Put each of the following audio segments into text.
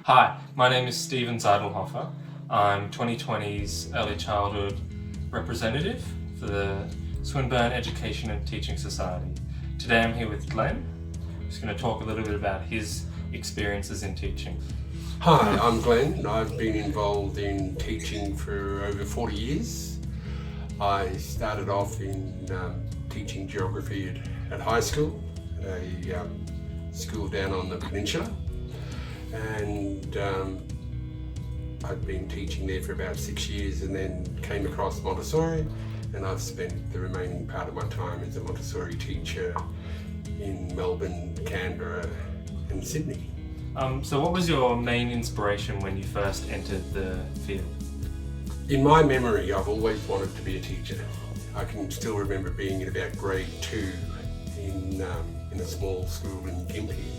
Hi, my name is Steven Zeidelhofer. I'm 2020's Early Childhood Representative for the Swinburne Education and Teaching Society. Today I'm here with Glenn, who's going to talk a little bit about his experiences in teaching. Hi, I'm Glenn. I've been involved in teaching for over 40 years. I started off in teaching geography at high school, at a school down on the peninsula. And I'd been teaching there for about 6 years and then came across Montessori, and I've spent the remaining part of my time as a Montessori teacher in Melbourne, Canberra and Sydney. So what was your main inspiration when you first entered the field? In my memory, I've always wanted to be a teacher. I can still remember being in about grade 2 in a small school in Gympie,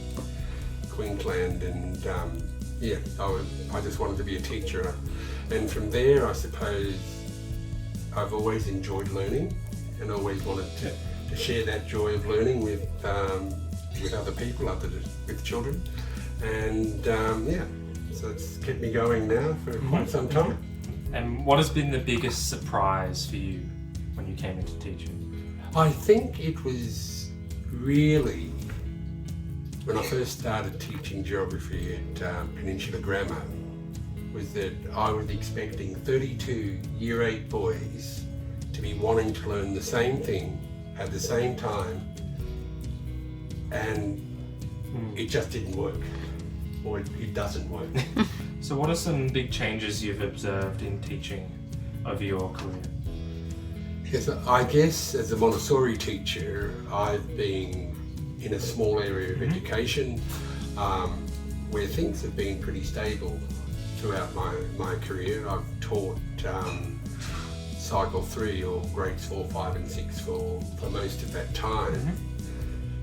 Queensland, and I just wanted to be a teacher. And from there, I suppose, I've always enjoyed learning and always wanted to share that joy of learning with other people, with children. And so it's kept me going now for quite some time. And what has been the biggest surprise for you when you came into teaching? I think it was really when I first started teaching geography at Peninsula Grammar, was that I was expecting 32 Year 8 boys to be wanting to learn the same thing at the same time, and it just didn't work, or it doesn't work. So what are some big changes you've observed in teaching over your career? Yes, I guess as a Montessori teacher, I've been in a small area of education where things have been pretty stable throughout my career. I've taught Cycle 3 or grades 4, 5 and 6 for most of that time.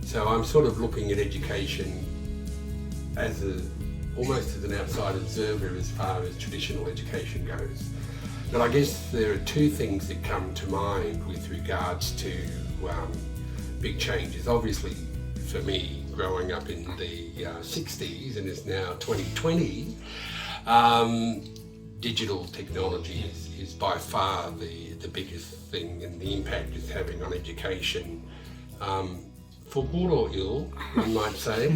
So I'm sort of looking at education as almost as an outside observer as far as traditional education goes. But I guess there are two things that come to mind with regards to big changes. Obviously, for me, growing up in the 60s, and it's now 2020, digital technology is by far the biggest thing, and the impact it's having on education, for good or ill, one might say,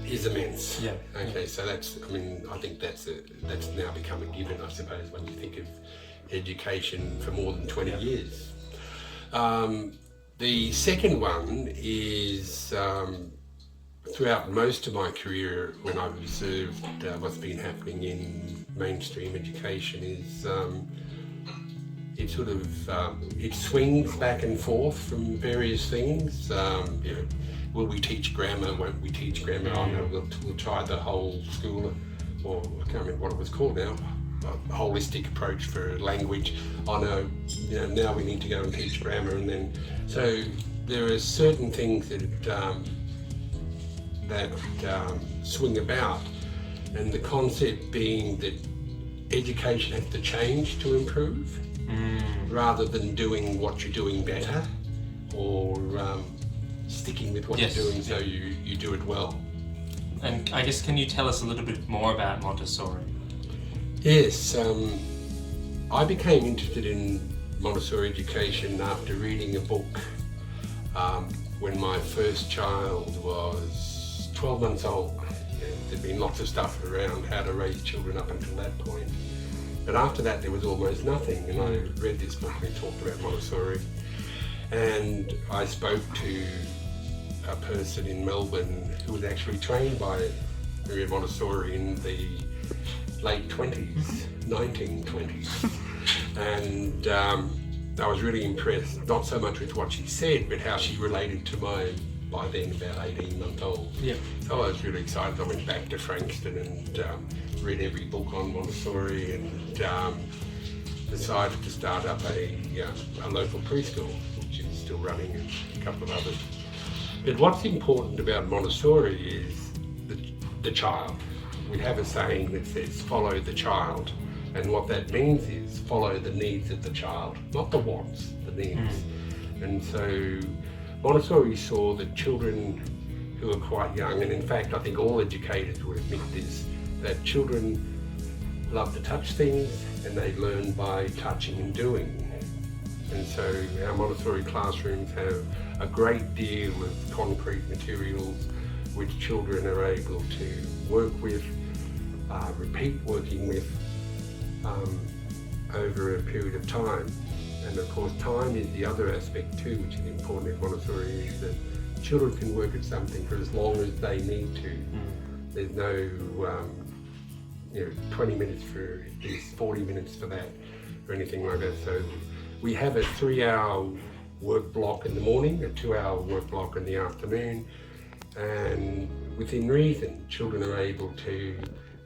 is immense. Yeah. Okay, so I think that's now become a given, I suppose, when you think of education for more than 20 years. The second one is throughout most of my career, when I've observed what's been happening in mainstream education, is it swings back and forth from various things. Will we teach grammar? Won't we teach grammar? Oh no, we'll try the whole school, or I can't remember what it was called now, a holistic approach for language. Oh no, now we need to go and teach grammar. And then, so there are certain things that swing about, and the concept being that education has to change to improve, rather than doing what you're doing better, or sticking with what you're doing so you do it well. And I guess, can you tell us a little bit more about Montessori? Yes, I became interested in Montessori education after reading a book when my first child was 12 months old. There'd been lots of stuff around how to raise children up until that point. But after that, there was almost nothing, and I read this book and it talked about Montessori. And I spoke to a person in Melbourne who was actually trained by Maria Montessori in the late 20s, 1920s. And I was really impressed, not so much with what she said, but how she related to my, by then, about 18-month-old. Yeah. So I was really excited. I went back to Frankston and read every book on Montessori, and decided to start up a local preschool, which is still running, and a couple of others. But what's important about Montessori is the child. We have a saying that says, follow the child. And what that means is follow the needs of the child, not the wants, the needs. And so Montessori saw that children who are quite young, and in fact I think all educators will admit this, that children love to touch things and they learn by touching and doing. And so our Montessori classrooms have a great deal of concrete materials which children are able to work with, repeat working with over a period of time. And of course time is the other aspect too, which is important in Montessori, is that children can work at something for as long as they need to. There's no 20 minutes for this, 40 minutes for that, or anything like that. So we have a 3-hour work block in the morning, a 2-hour work block in the afternoon, and within reason, children are able to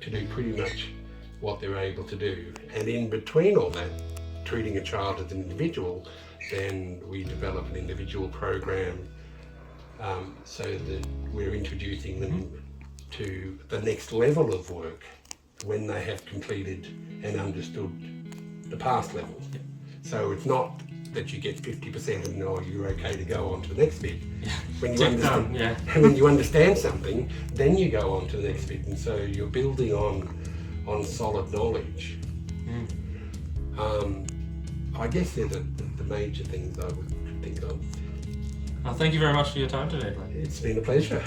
do pretty much what they're able to do. And in between all that, treating a child as an individual, then we develop an individual program so that we're introducing them to the next level of work when they have completed and understood the past level. Yep. So it's not that you get 50% and no, you're okay to go on to the next bit. Yeah. When you understand, when you understand something, then you go on to the next bit, and so you're building on solid knowledge. I guess they're the major things I would think of. Thank you very much for your time today, Glenn. It's been a pleasure.